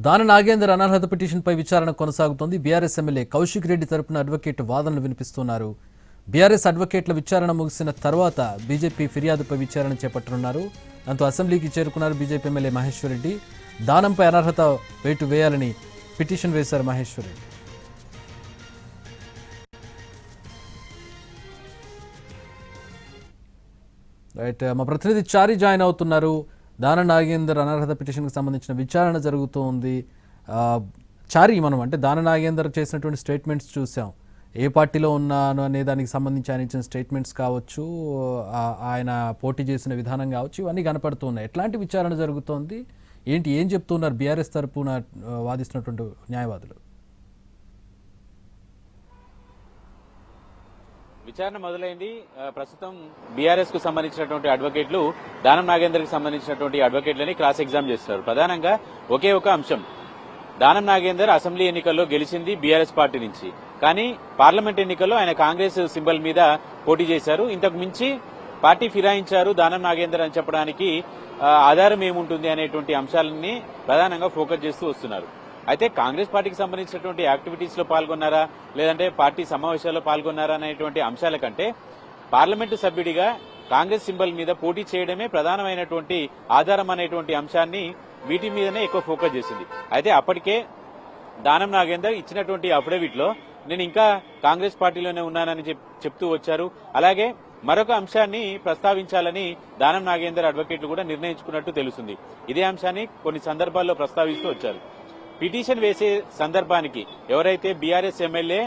దాన నాగేందర్ అనర్హత పిటిషన్పై విచారణ కొనసాగుతోంది. బీఆర్ఎస్ ఎమ్మెల్యే కౌశిక్ రెడ్డి తరపున అడ్వకేట్ వాదనలు వినిపిస్తున్నారు. బీఆర్ఎస్ అడ్వకేట్ల విచారణ ముగిసిన తర్వాత బీజేపీ ఫిర్యాదుపై విచారణ చేపట్టనున్నారు. దాంతో అసెంబ్లీకి చేరుకున్నారు బీజేపీ ఎమ్మెల్యే మహేశ్వర్ రెడ్డి. దానంపై అనర్హత వేటు వేయాలని పిటిషన్ వేశారు మహేశ్వర్ రెడ్డి. రైట్, మా ప్రతినిధి చారి జాయిన్ అవుతున్నారు. దాన నాగేందర్ అనర్హత పిటిషన్కి సంబంధించిన విచారణ జరుగుతోంది. చారి, మనం అంటే దాన నాగేందర్ చేసినటువంటి స్టేట్మెంట్స్ చూసాం. ఏ పార్టీలో ఉన్నాను అనే దానికి సంబంధించి ఆయన ఇచ్చిన స్టేట్మెంట్స్ కావచ్చు, ఆయన పోటీ చేసిన విధానం కావచ్చు, ఇవన్నీ కనపడుతున్నాయి. ఎట్లాంటి విచారణ జరుగుతోంది, ఏం చెప్తున్నారు బీఆర్ఎస్ తరపున వాదిస్తున్నటువంటి న్యాయవాదులు? విచారణ మొదలైంది. ప్రస్తుతం బీఆర్ఎస్ కు సంబంధించినటువంటి అడ్వకేట్లు దానం నాగేందర్ కి సంబంధించినటువంటి అడ్వకేట్లని క్రాస్ ఎగ్జామ్ చేస్తున్నారు. ప్రధానంగా ఒకే ఒక అంశం, దానం నాగేందర్ అసెంబ్లీ ఎన్నికల్లో గెలిచింది బీఆర్ఎస్ పార్టీ నుంచి, కానీ పార్లమెంట్ ఎన్నికల్లో ఆయన కాంగ్రెస్ సింబల్ మీద పోటీ చేశారు. ఇంతకు మించి పార్టీ ఫిరాయించారు దానం నాగేందర్ అని చెప్పడానికి ఆధారం ఏముంటుంది అనేటువంటి అంశాలని ప్రధానంగా ఫోకస్ చేస్తూ వస్తున్నారు. అయితే కాంగ్రెస్ పార్టీకి సంబంధించినటువంటి యాక్టివిటీస్ లో పాల్గొన్నారా, లేదంటే పార్టీ సమావేశాల్లో పాల్గొన్నారా అనేటువంటి అంశాల కంటే పార్లమెంటు సభ్యుడిగా కాంగ్రెస్ సింబల్ మీద పోటీ చేయడమే ప్రధానమైనటువంటి ఆధారం అనేటువంటి అంశాన్ని వీటి మీదనే ఎక్కువ ఫోకస్ చేసింది. అయితే అప్పటికే దానం నాగేందర్ ఇచ్చినటువంటి అఫిడవిట్ లో నేను ఇంకా కాంగ్రెస్ పార్టీలోనే ఉన్నానని చెప్తూ వచ్చారు. అలాగే మరొక అంశాన్ని ప్రస్తావించాలని దానం నాగేందర్ అడ్వకేట్లు కూడా నిర్ణయించుకున్నట్టు తెలుస్తుంది. ఇదే అంశాన్ని కొన్ని సందర్భాల్లో ప్రస్తావిస్తూ వచ్చారు. పిటిషన్ వేసే సందర్భానికి ఎవరైతే బీఆర్ఎస్ ఎమ్మెల్యే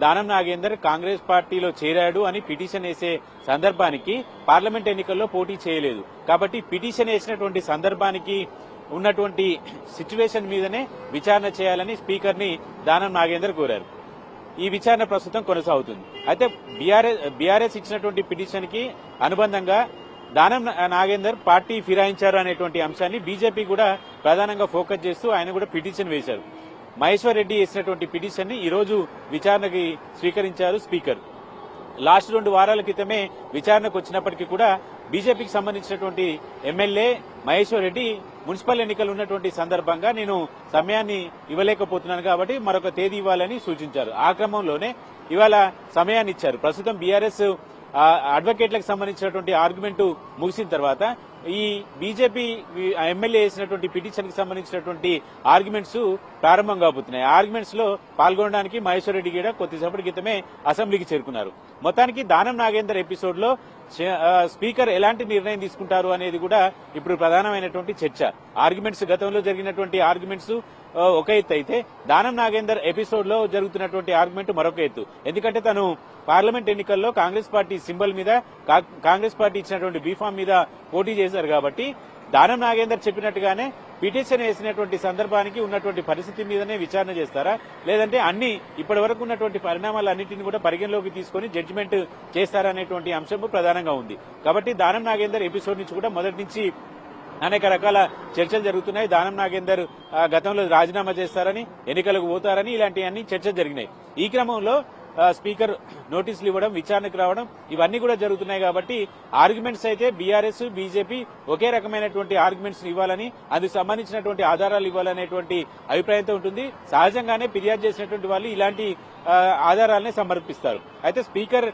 దానం నాగేందర్ కాంగ్రెస్ పార్టీలో చేరాడు అని పిటిషన్ వేసే సందర్భానికి పార్లమెంట్ ఎన్నికల్లో పోటీ చేయలేదు, కాబట్టి పిటిషన్ వేసినటువంటి సందర్భానికి ఉన్నటువంటి సిచ్యువేషన్ మీదనే విచారణ చేయాలని స్పీకర్ ని దానం నాగేందర్ కోరారు. ఈ విచారణ ప్రస్తుతం కొనసాగుతుంది. అయితే బీఆర్ఎస్ ఇచ్చినటువంటి పిటిషన్ కి అనుబంధంగా దానం నాగేందర్ పార్టీ ఫిరాయించారు అనేటువంటి అంశాన్ని బీజేపీ కూడా ప్రధానంగా ఫోకస్ చేస్తూ ఆయన కూడా పిటిషన్ వేశారు. మహేశ్వర్ రెడ్డి వేసినటువంటి పిటిషన్ ని ఈ రోజు విచారణకి స్వీకరించారు స్పీకర్. లాస్ట్ 2 వారాల క్రితమే విచారణకు వచ్చినప్పటికీ కూడా బీజేపీకి సంబంధించినటువంటి ఎమ్మెల్యే మహేశ్వర్ రెడ్డి మున్సిపల్ ఎన్నికలు ఉన్నటువంటి సందర్భంగా నేను సమయాన్ని ఇవ్వలేకపోతున్నాను కాబట్టి మరొక తేదీ ఇవ్వాలని సూచించారు. ఆ క్రమంలోనే ఇవాళ సమయాన్ని ఇచ్చారు. ప్రస్తుతం బీఆర్ఎస్ అడ్వకేట్లకు సంబంధించినటువంటి ఆర్గ్యుమెంట్ ముగిసిన తర్వాత ఈ బీజేపీ ఎమ్మెల్యే వేసినటువంటి పిటిషన్ కి సంబంధించినటువంటి ఆర్గ్యుమెంట్స్ ప్రారంభం కాబోతున్నాయి. ఆర్గ్యుమెంట్స్ లో పాల్గొనడానికి మహేశ్వర్ రెడ్డి కూడా కొద్దిసేపటి క్రితమే అసెంబ్లీకి చేరుకున్నారు. మొత్తానికి దానం నాగేందర్ ఎపిసోడ్ లో స్పీకర్ ఎలాంటి నిర్ణయం తీసుకుంటారు అనేది కూడా ఇప్పుడు ప్రధానమైనటువంటి చర్చ. ఆర్గ్యుమెంట్స్, గతంలో జరిగినటువంటి ఆర్గ్యుమెంట్స్ ఒక ఎత్తు అయితే దానం నాగేందర్ ఎపిసోడ్ లో జరుగుతున్నటువంటి ఆర్గ్యుమెంట్ మరొక ఎత్తు. ఎందుకంటే తను పార్లమెంట్ ఎన్నికల్లో కాంగ్రెస్ పార్టీ సింబల్ మీద, కాంగ్రెస్ పార్టీ ఇచ్చినటువంటి బీఫామ్ మీద పోటీ చేశారు కాబట్టి దానం నాగేందర్ చెప్పినట్టుగానే పిటిషన్ వేసినటువంటి సందర్భానికి ఉన్నటువంటి పరిస్థితి మీదనే విచారణ చేస్తారా, లేదంటే అన్ని ఇప్పటి వరకు ఉన్నటువంటి పరిణామాలన్నింటినీ కూడా పరిగణలోకి తీసుకుని జడ్జిమెంట్ చేస్తారా అనేటువంటి అంశం ప్రధానంగా ఉంది. కాబట్టి దానం నాగేందర్ ఎపిసోడ్ నుంచి కూడా మొదటి నుంచి అనేక రకాల చర్చలు జరుగుతున్నాయి. దానం నాగేందర్ గతంలో రాజీనామా చేస్తారని, ఎన్నికలకు పోతారని, ఇలాంటివన్నీ చర్చలు జరిగినాయి. ఈ క్రమంలో స్పీకర్ నోటీసులు ఇవ్వడం, విచారణకు రావడం, ఇవన్నీ కూడా జరుగుతున్నాయి. కాబట్టి ఆర్గ్యుమెంట్స్ అయితే బీఆర్ఎస్, బీజేపీ ఒకే రకమైనటువంటి ఆర్గ్యుమెంట్స్ ఇవ్వాలని, అందుకు సంబంధించినటువంటి ఆధారాలు ఇవ్వాలనేటువంటి అభిప్రాయంతో ఉంటుంది. సహజంగానే ఫిర్యాదు చేసినటువంటి వాళ్ళు ఇలాంటి ఆధారాలనే సమర్పిస్తారు. అయితే స్పీకర్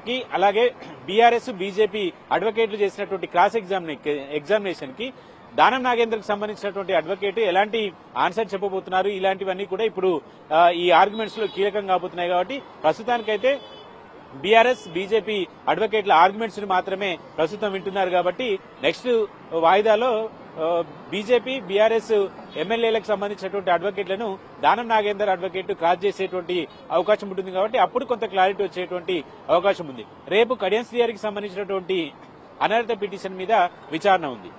కి అలాగే బీఆర్ఎస్, బీజేపీ అడ్వకేట్లు చేసినటువంటి క్రాస్ ఎగ్జామినేషన్ కి దానం నాగేందర్ కి సంబంధించినటువంటి అడ్వకేట్ ఎలాంటి ఆన్సర్ చెప్పబోతున్నారు, ఇలాంటివన్నీ కూడా ఇప్పుడు ఈ ఆర్గ్యుమెంట్స్ లో కీలకం కాబోతున్నాయి. కాబట్టి ప్రస్తుతానికైతే బీఆర్ఎస్, బీజేపీ అడ్వకేట్ల ఆర్గ్యుమెంట్స్ ని మాత్రమే ప్రస్తుతం వింటున్నారు. కాబట్టి నెక్స్ట్ వాయిదాలో బీజేపీ, బీఆర్ఎస్ ఎమ్మెల్యేలకు సంబంధించినటువంటి అడ్వకేట్లను దానం నాగేందర్ అడ్వకేట్ క్రాస్ చేసేటువంటి అవకాశం ఉంటుంది. కాబట్టి అప్పుడు కొంత క్లారిటీ వచ్చేటువంటి అవకాశం ఉంది. రేపు కడియం శ్రీహరికి సంబంధించినటువంటి అనర్హత పిటిషన్ మీద విచారణ ఉంది.